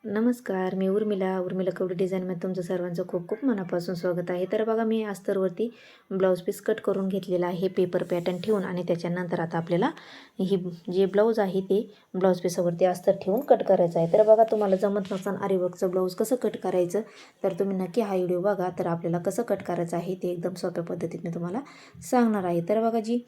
नमस्कार, मी उर्मिला कवडी डिझाईनमध्ये तुमचं सर्वांचं खूप खूप मनापासून स्वागत आहे. तर बघा, मी अस्तरवरती ब्लाऊज पीस कट करून घेतलेला आहे पेपर पॅटर्न ठेवून. आणि त्याच्यानंतर आता आपल्याला ही जे ब्लाऊज आहे ते ब्लाऊज पीसावरती अस्तर ठेवून कट करायचं आहे. तर बघा, तुम्हाला जमत नसेल आरीवर्कचं ब्लाऊज कसं कट करायचं तर तुम्ही नक्की हा व्हिडिओ बघा. तर आपल्याला कसं कट करायचं आहे ते एकदम सोप्या पद्धतीने तुम्हाला सांगणार आहे. तर बघा, जी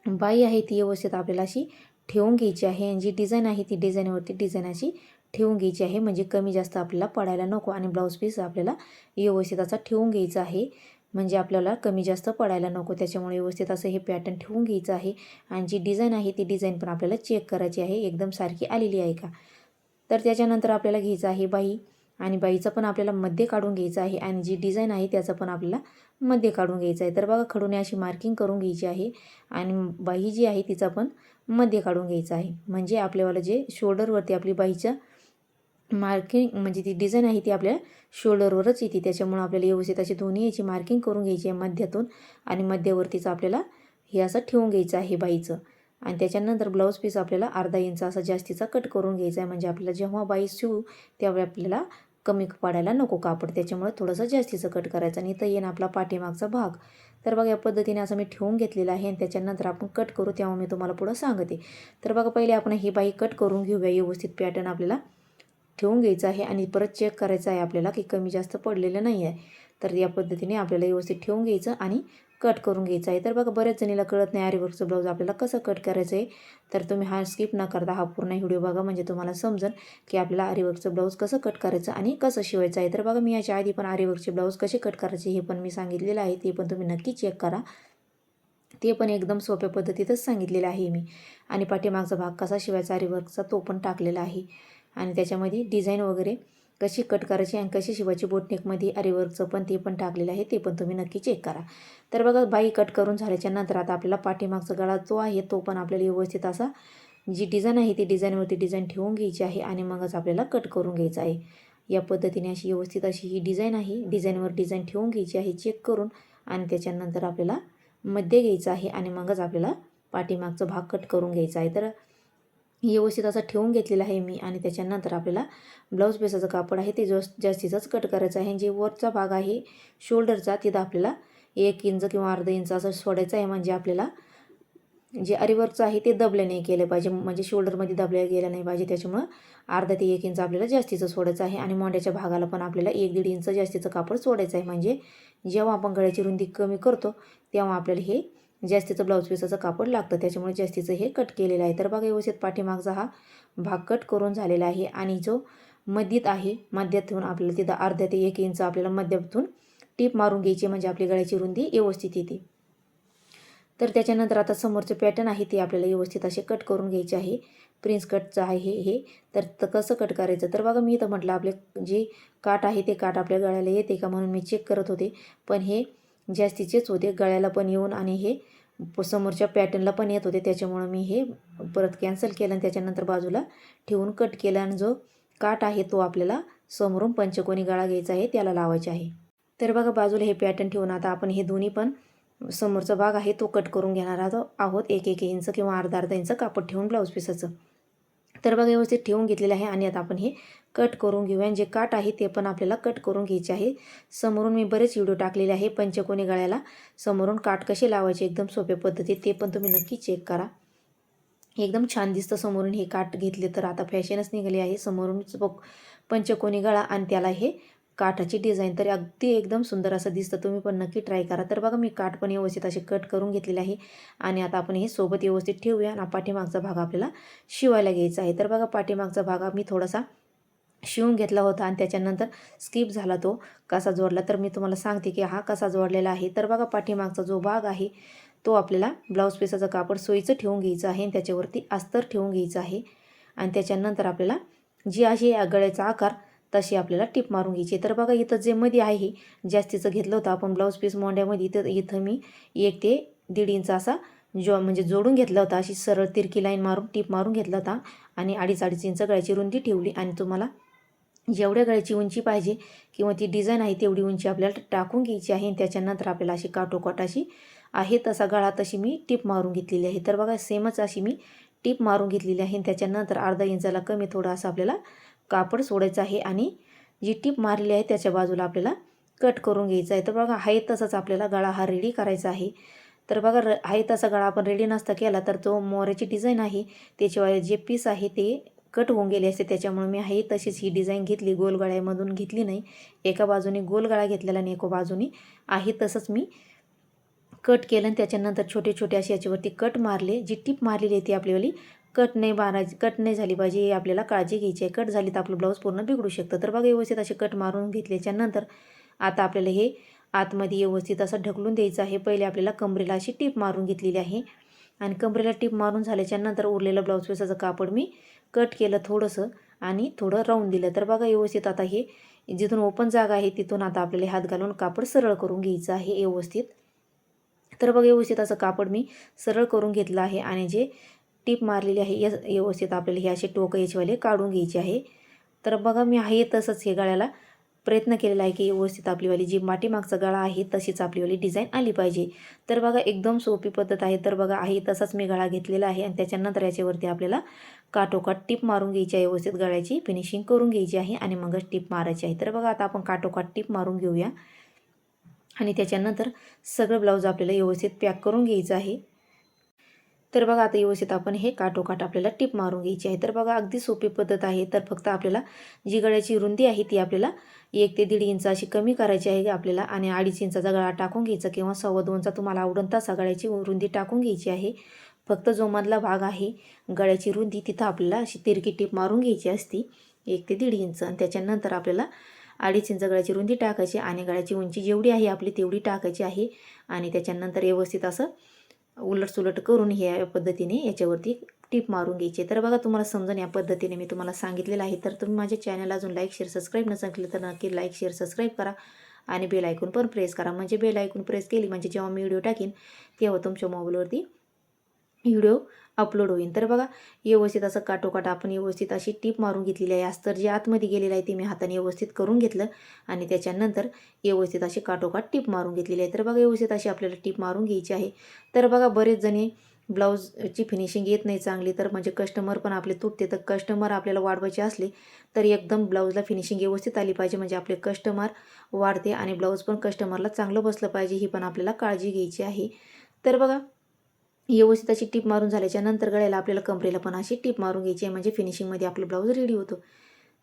बाई आहे ती व्यवस्थित आपल्याला अशी ठेवून घ्यायची आहे आणि जी डिझाईन आहे ती डिझाईनवरती डिझाईन अशी ठेवून घ्यायची आहे, म्हणजे कमी जास्त आपल्याला पडायला नको. आणि ब्लाऊज पीस आपल्याला व्यवस्थित असा ठेवून घ्यायचा आहे, म्हणजे आपल्याला कमी जास्त पडायला नको. त्याच्यामुळे व्यवस्थित असं हे पॅटर्न ठेवून घ्यायचं आहे. आणि जी डिझाईन आहे ती डिझाईन पण आपल्याला चेक करायची आहे, एकदम सारखी आलेली आहे का. तर त्याच्यानंतर आपल्याला घ्यायचं आहे बाई, आणि बाईचं पण आपल्याला मध्ये काढून घ्यायचं आहे. आणि जी डिझाईन आहे त्याचं पण आपल्याला मध्ये काढून घ्यायचं आहे. तर बघा, खडूने अशी मार्किंग करून घ्यायची आहे. आणि बाई जी आहे तिचा पण मध्ये काढून घ्यायचं आहे, म्हणजे आपल्याला जे शोल्डरवरती आपली बाईच्या मार्किंग म्हणजे ती डिझाईन आहे ती आपल्या शोल्डरवरच येते. त्याच्यामुळे आपल्याला व्यवस्थित अशी दोन्ही याची मार्किंग करून घ्यायची आहे मध्यातून. आणि मध्यवर्तीचं आपल्याला हे असं ठेवून घ्यायचं आहे बाईचं. आणि त्याच्यानंतर ब्लाऊज पीस आपल्याला अर्धा इंच असा जास्तीचा कट करून घ्यायचा आहे, म्हणजे आपल्याला जेव्हा बाई शिवू त्यावेळी आपल्याला कमी पडायला नको कापड. त्याच्यामुळे थोडंसं जास्तीचं कट करायचं. आणि इथं येईन आपला पाठीमागचा भाग. तर बघा, या पद्धतीने असं मी ठेवून घेतलेलं आहे. आणि त्याच्यानंतर आपण कट करू तेव्हा मी तुम्हाला पुढं सांगते. तर बघा, पहिले आपण ही बाई कट करून घेऊया. व्यवस्थित पॅटर्न आपल्याला ठेवून घ्यायचं आहे आणि परत चेक करायचं आहे आपल्याला की कमी जास्त पडलेलं नाही आहे. तर या पद्धतीने आपल्याला व्यवस्थित ठेवून घ्यायचं आणि कट करून घ्यायचं आहे. तर बघा, बऱ्याच जणीला कळत नाही आरीवर्कचं ब्लाऊज आपल्याला कसं कट करायचं आहे. तर तुम्ही हा स्किप न करता हा पूर्ण व्हिडिओ बघा, म्हणजे तुम्हाला समजेल की आपल्याला आरीवर्कचं ब्लाऊज कसं कट करायचं आणि कसं शिवायचं आहे. तर बघा, मी याच्या आधी पण आरीवर्कचे ब्लाऊज कसे कट करायचे हे पण मी सांगितलेलं आहे, ते पण तुम्ही नक्की चेक करा. ते पण एकदम सोप्या पद्धतीतच सांगितलेलं आहे मी. आणि पाठीमागचा भाग कसा शिवायचा आरीवर्कचा तो पण टाकलेला आहे. आणि त्याच्यामध्ये डिझाईन वगैरे कशी कट करायची आणि कशी शिवायची बोटनेकमध्ये आरीवर्कचं पण ते पण टाकलेलं आहे, ते पण तुम्ही नक्की चेक करा. तर बघा, बाई कट करून झाल्याच्या नंतर आता आपल्याला पाठीमागचा गळा जो आहे तो पण आपल्याला व्यवस्थित असा जी डिझाईन आहे ती डिझाईनवरती डिझाईन ठेवून घ्यायची आहे. आणि मगच आपल्याला कट करून घ्यायचं आहे. या पद्धतीने अशी व्यवस्थित अशी ही डिझाईन आहे, डिझाईनवर डिझाईन ठेवून घ्यायची आहे चेक करून. आणि त्याच्यानंतर आपल्याला मध्ये घ्यायचं आहे आणि मगच आपल्याला पाठीमागचा भाग कट करून घ्यायचा आहे. तर व्यवस्थित असं ठेवून घेतलेलं आहे मी. आणि त्याच्यानंतर आपल्याला ब्लाऊज पीसाचं कापड आहे ते जास्तीचाच कट करायचं आहे. जे वरचा भाग आहे शोल्डरचा तिथं आपल्याला 1 इंच किंवा अर्धा इंच असं सोडायचं आहे, म्हणजे आपल्याला जे आरीवर्कचं आहे ते दबले नाही केलं पाहिजे, म्हणजे शोल्डरमध्ये दबल्या गेलं नाही पाहिजे. त्याच्यामुळं अर्धा ते 1 इंच आपल्याला जास्तीचं सोडायचं आहे. आणि मोंड्याच्या भागाला पण आपल्याला 1-1.5 इंच जास्तीचं कापड सोडायचं आहे, म्हणजे जेव्हा आपण गळ्याची रुंदी कमी करतो तेव्हा आपल्याला हे जास्तीचं ब्लाऊज पीसाचं कापड लागतं. त्याच्यामुळे जास्तीचं हे कट केलेलं आहे. तर बघा, व्यवस्थित पाठीमागचा हा भाग कट करून झालेला आहे. आणि जो मध्यात आहे मध्यातून आपल्याला तिथं अर्धा ते 1 इंच आपल्याला मध्यातून टीप मारून घ्यायची, म्हणजे आपली गळ्याची रुंदी व्यवस्थित येते. तर त्याच्यानंतर आता समोरचं पॅटर्न आहे ते आपल्याला व्यवस्थित असे कट करून घ्यायचे आहे. प्रिन्स कटचं आहे हे. तर कसं कट करायचं तर बघा, मी तर म्हटलं आपले जे काठ आहे ते काठ आपल्या गळ्याला येते का म्हणून मी चेक करत होते, पण हे जास्तीचेच होते, गळ्याला पण येऊन आणि हे समोरच्या पॅटर्नला पण येत होते. त्याच्यामुळं मी हे परत कॅन्सल केलं आणि त्याच्यानंतर बाजूला ठेवून कट केलं. आणि जो काठ आहे तो आपल्याला समोरून पंचकोनी गळा घ्यायचा आहे, त्याला लावायचे आहे. तर बघा, बाजूला हे पॅटर्न ठेवून आता आपण हे दोन्ही पण समोरचा भाग आहे तो कट करून घेणार आहोत 1-1 इंच किंवा अर्धा इंच कापड ठेवून ब्लाऊज पीसाचं. तर बघा, व्यवस्थित ठेवून घेतलेलं आहे. आणि आता आपण हे कट करून घेऊया. जे काठ आहे ते पण आपल्याला कट करून घ्यायचे आहे. समोरून मी बरेच व्हिडिओ टाकलेले आहे पंचकोनी गळ्याला समोरून काठ कसे लावायचे एकदम सोप्या पद्धतीत, ते पण तुम्ही नक्की चेक करा. एकदम छान दिसतं समोरून हे काठ घेतले तर. आता फॅशनच निघाली आहे समोरूनच पंचकोनी गळा आणि त्याला हे काठाची डिझाईन, तर अगदी एकदम सुंदर असं दिसतं. तुम्ही पण नक्की ट्राय करा. तर बघा, मी काठ पण व्यवस्थित असे कट करून घेतलेले आहे. आणि आता आपण हे सोबत व्यवस्थित ठेवूया. आणि पाठीमागचा भाग आपल्याला शिवायला घ्यायचा आहे. तर बघा, पाठीमागचा भाग मी थोडासा शिवून घेतला होता आणि त्याच्यानंतर स्किप झाला, तो कसा जोडला तर मी तुम्हाला सांगते की हा कसा जोडलेला आहे. तर बघा, पाठीमागचा जो भाग आहे तो आपल्याला ब्लाऊज पीसाचं कापड सोयीचं ठेवून घ्यायचं आहे आणि त्याच्यावरती अस्तर ठेवून घ्यायचं आहे. आणि त्याच्यानंतर आपल्याला जी अशी गळ्याचा आकार तशी आपल्याला टिप मारून घ्यायची. तर बघा, इथं जे मध्ये आहे जास्तीचं घेतलं होतं आपण ब्लाऊज पीस मोंड्यामध्ये, इथं मी 1 ते 1.5 इंच असा म्हणजे जोडून घेतला होता. अशी सरळ तिरकी लाईन मारून टिप मारून घेतला होता. आणि 2.5-2.5 इंच गळ्याची रुंदी ठेवली. आणि तुम्हाला जेवढ्या गळ्याची उंची पाहिजे किंवा ती डिझाईन आहे तेवढी उंची आपल्याला टाकून घ्यायची आहे. त्याच्यानंतर आपल्याला अशी काठोकाठ अशी आहे तसा गळा तशी मी टिप मारून घेतलेली आहे. तर बघा, सेमच अशी मी टिप मारून घेतलेली आहे. त्याच्यानंतर अर्धा इंचाला कमी थोडं असं आपल्याला कापड सोडायचं आहे आणि जी टीप मारली आहे त्याच्या बाजूला आपल्याला कट करून घ्यायचं आहे. तर बघा आहे तसंच आपल्याला गळा हा रेडी करायचा आहे. तर बघा आहे तसा गळा आपण रेडी नसता केला तर तो मोराची डिझाईन आहे त्याच्यावर जे पीस आहे ते कट होऊन गेले असते, त्याच्यामुळे मी आहे तशीच ही डिझाईन घेतली, गोल गळ्यामधून घेतली नाही. एका बाजूने गोल गळा घेतलेला आणि एका बाजूने आहे तसंच मी कट केलं आणि त्याच्यानंतर छोटे छोटे असे याच्यावरती कट मारले. जी टीप मारलेली आहे ती आपल्यावाली कट नाही झाली पाहिजे, ही आपल्याला काळजी घ्यायची आहे. कट झाली तर आपलं ब्लाऊज पूर्ण बिघडू शकतं. तर बघा व्यवस्थित असे कट मारून घेतल्याच्यानंतर आता आपल्याला हे आतमध्ये व्यवस्थित असं ढकलून द्यायचं आहे. पहिले आपल्याला कमरेला अशी टीप मारून घेतलेली आहे आणि कमरेला टीप मारून झाल्याच्यानंतर उरलेलं ब्लाऊज पीसाचं कापड मी कट केलं थोडंसं आणि थोडं राऊंड दिलं. तर बघा व्यवस्थित आता हे जिथून ओपन जागा आहे तिथून आता आपल्याला हात घालून कापड सरळ करून घ्यायचं आहे व्यवस्थित. तर बघा व्यवस्थित असं कापड मी सरळ करून घेतलं आहे आणि जे टीप मारलेली आहे या व्यवस्थित आपल्याला हे असे टोकं याचेवाले काढून घ्यायचे आहे. तर बघा मी आहे तसंच हे गळ्याला प्रयत्न केलेला आहे की व्यवस्थित आपलीवाली जी पाठीमागचा गळा आहे तशीच आपलीवाली डिझाईन आली पाहिजे. तर बघा एकदम सोपी पद्धत आहे. तर बघा आहे तसाच मी गळा घेतलेला आहे आणि त्याच्यानंतर याच्यावरती आपल्याला काठोकाठ टीप मारून घ्यायची आहे, व्यवस्थित गळ्याची फिनिशिंग करून घ्यायची आहे आणि मगच टीप मारायची आहे. तर बघा आता आपण काठोकाठ टीप मारून घेऊया आणि त्याच्यानंतर सगळं ब्लाऊज आपल्याला व्यवस्थित पॅक करून घ्यायचं आहे. तर बघा आता व्यवस्थित आपण हे काठोकाठ आपल्याला टीप मारून घ्यायची आहे. तर बघा अगदी सोपी पद्धत आहे. तर फक्त आपल्याला जी गळ्याची रुंदी आहे ती आपल्याला 1 ते 1.5 इंच अशी कमी करायची आहे आपल्याला आणि 2.5 इंचाचा गळा टाकून घ्यायचा किंवा 2.25चा तुम्हाला आवडून तसा गळ्याची रुंदी टाकून घ्यायची आहे. फक्त जो मधला भाग आहे गळ्याची रुंदी तिथं आपल्याला अशी तिरकी टीप मारून घ्यायची असती 1 ते 1.5 इंच आणि त्याच्यानंतर आपल्याला 2.5 इंच गळ्याची रुंदी टाकायची आणि गळ्याची उंची जेवढी आहे आपली तेवढी टाकायची आहे आणि त्याच्यानंतर व्यवस्थित असं उलटसुलट करून ह्या पद्धतीने याच्यावरती टीप मारून घ्यायची. तर बघा तुम्हाला समजून या पद्धतीने मी तुम्हाला सांगितलेलं आहे. तर तुम्ही माझ्या चॅनलला अजून लाईक शेअर सबस्क्राईब नसेल केलं तर नक्की लाईक शेअर सबस्क्राईब करा आणि बेल आयकॉन पण प्रेस करा. म्हणजे बेल आयकॉन प्रेस केली म्हणजे जेव्हा मी व्हिडिओ टाकीन तेव्हा तुमच्या मोबाईलवरती व्हिडिओ अपलोड होईल. तर बघा व्यवस्थित असं काठोकाठ आपण व्यवस्थित अशी टीप मारून घेतलेली आहे. अस्तर जे आतमध्ये गेलेलं आहे ते मी हाताने व्यवस्थित करून घेतलं आणि त्याच्यानंतर व्यवस्थित अशी काठोकाठ टीप मारून घेतलेली आहे. तर बघा व्यवस्थित अशी आपल्याला टीप मारून घ्यायची आहे. तर बघा बरेच जणी ब्लाऊजची फिनिशिंग येत नाही चांगली तर म्हणजे कस्टमर पण आपले तुटते. तर कस्टमर आपल्याला वाढवायचे असले तर एकदम ब्लाऊजला फिनिशिंग व्यवस्थित आली पाहिजे म्हणजे आपले कस्टमर वाढते आणि ब्लाऊज पण कस्टमरला चांगलं बसलं पाहिजे, ही पण आपल्याला काळजी घ्यायची आहे. तर बघा व्यवस्थित अशी टीप मारून झाल्याच्या नंतर गळ्याला आपल्याला कमरेला पण अशी टीप मारून घ्यायची आहे म्हणजे फिनिशिंगमध्ये आपलं ब्लाऊज रेडी होतो.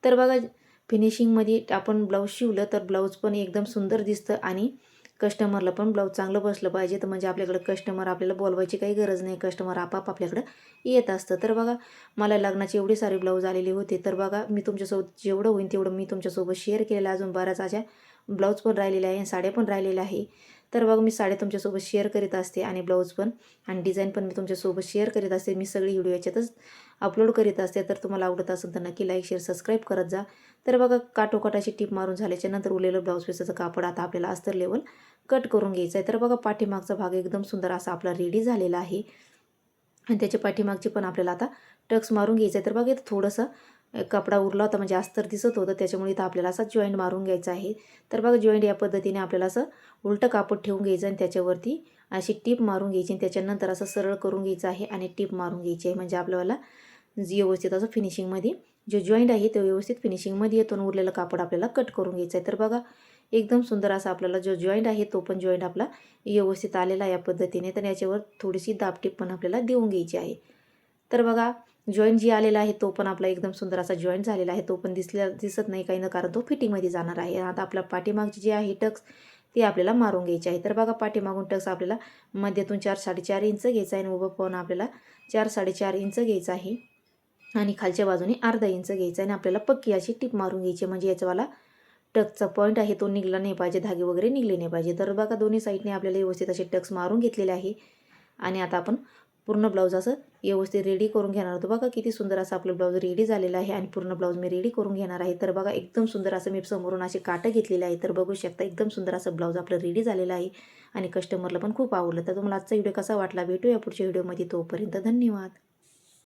तर बघा फिनिशिंगमध्ये आपण ब्लाऊज शिवलं तर ब्लाऊज पण एकदम सुंदर दिसतं आणि कस्टमरला पण ब्लाऊज चांगलं बसलं पाहिजे. तर म्हणजे आपल्याकडं कस्टमर आपल्याला बोलवायची काही गरज नाही, कस्टमर आपाप आपल्याकडं येत असतं. तर बघा मला लग्नाचे एवढे सारे ब्लाऊज आलेले होते. तर बघा मी तुमच्यासोबत जेवढं होईल तेवढं मी तुमच्यासोबत शेअर केलेलं आहे. अजून बऱ्याच अशा ब्लाऊज पण राहिलेल्या आहे, साड्या पण राहिलेल्या आहे. तर बघा मी साड्या तुमच्यासोबत शेअर करीत असते आणि ब्लाऊज पण आणि डिझाईन पण मी तुमच्यासोबत शेअर करीत असते. मी सगळी व्हिडिओ याच्यातच अपलोड करीत असते. तर तुम्हाला आवडत असेल तर नक्की लाईक शेअर सबस्क्राईब करत जा. तर बघा काठोकाठ अशी टीप मारून झाल्याच्या नंतर उरलेलं ब्लाऊज पीसाचं कापड आता आपल्याला अस्तर लेवल कट करून घ्यायचं आहे. तर बघा पाठीमागचा भाग एकदम सुंदर असा आपला रेडी झालेला आहे आणि त्याच्या पाठीमागची पण आपल्याला आता टक्स मारून घ्यायचं आहे. तर बघा इथं थोडंसं कपडा उरला होता म्हणजे अस्तर दिसत होतं त्याच्यामुळे इथं आपल्याला असा जॉईंट मारून घ्यायचा आहे. तर बघा जॉईंट या पद्धतीने आपल्याला असं उलटं कापड ठेवून घ्यायचं आणि त्याच्यावरती अशी टीप मारून घ्यायची आणि त्याच्यानंतर असं सरळ करून घ्यायचं आहे आणि टीप मारून घ्यायची आहे म्हणजे आपल्याला व्यवस्थित असं फिनिशिंगमध्ये जो जॉईंट आहे तो व्यवस्थित फिनिशिंगमध्ये येतो आणि उरलेलं कापड आपल्याला कट करून घ्यायचं आहे. तर बघा एकदम सुंदर असा आपल्याला जो जॉईंट आहे तो पण जॉईंट आपला व्यवस्थित आलेला या पद्धतीने. तर याच्यावर थोडीशी दाबटीप पण आपल्याला देऊन घ्यायची आहे. तर बघा जॉईंट जी आलेला आहे तो पण आपला एकदम सुंदर असा जॉईंट झालेला आहे. तो पण दिसत नाही काही ना कारण तो फिटिंगमध्ये जाणार आहे. आता आपला पाठीमागची जी आहे टक्स ती आपल्याला मारून घ्यायची आहे. तर बघा पाठीमागून टक्स आपल्याला मध्यातून 4-4.5 इंच घ्यायचा आहे आणि उभं पण आपल्याला 4-4.5 इंच घ्यायचं आहे आणि खालच्या बाजूने अर्धा इंच घ्यायचा आहे आणि आपल्याला पक्की अशी टीप मारून घ्यायची म्हणजे याच्यावाला टक्सचा पॉईंट आहे तो निघला नाही पाहिजे, धागे वगैरे निघले नाही पाहिजे. तर बघा दोन्ही साईडने आपल्याला व्यवस्थित असे टक्स मारून घेतलेले आहे आणि आता आपण पूर्ण ब्लाऊज असं व्यवस्थित रेडी करून घेणार होतो. बघा किती सुंदर असं आपलं ब्लाऊज रेडी झालेलं आहे आणि पूर्ण ब्लाऊज मी रेडी करून घेणार आहे. तर बघा एकदम सुंदर असं मी समोरून असे काटं घेतलेले आहे. तर बघू शकता एकदम सुंदर असं ब्लाऊज आपलं रेडी झालेलं आहे आणि कस्टमरला पण खूप आवडलं. तर तुम्हाला आजचा व्हिडिओ कसा वाटला भेटूया पुढच्या व्हिडिओमध्ये. तोपर्यंत धन्यवाद.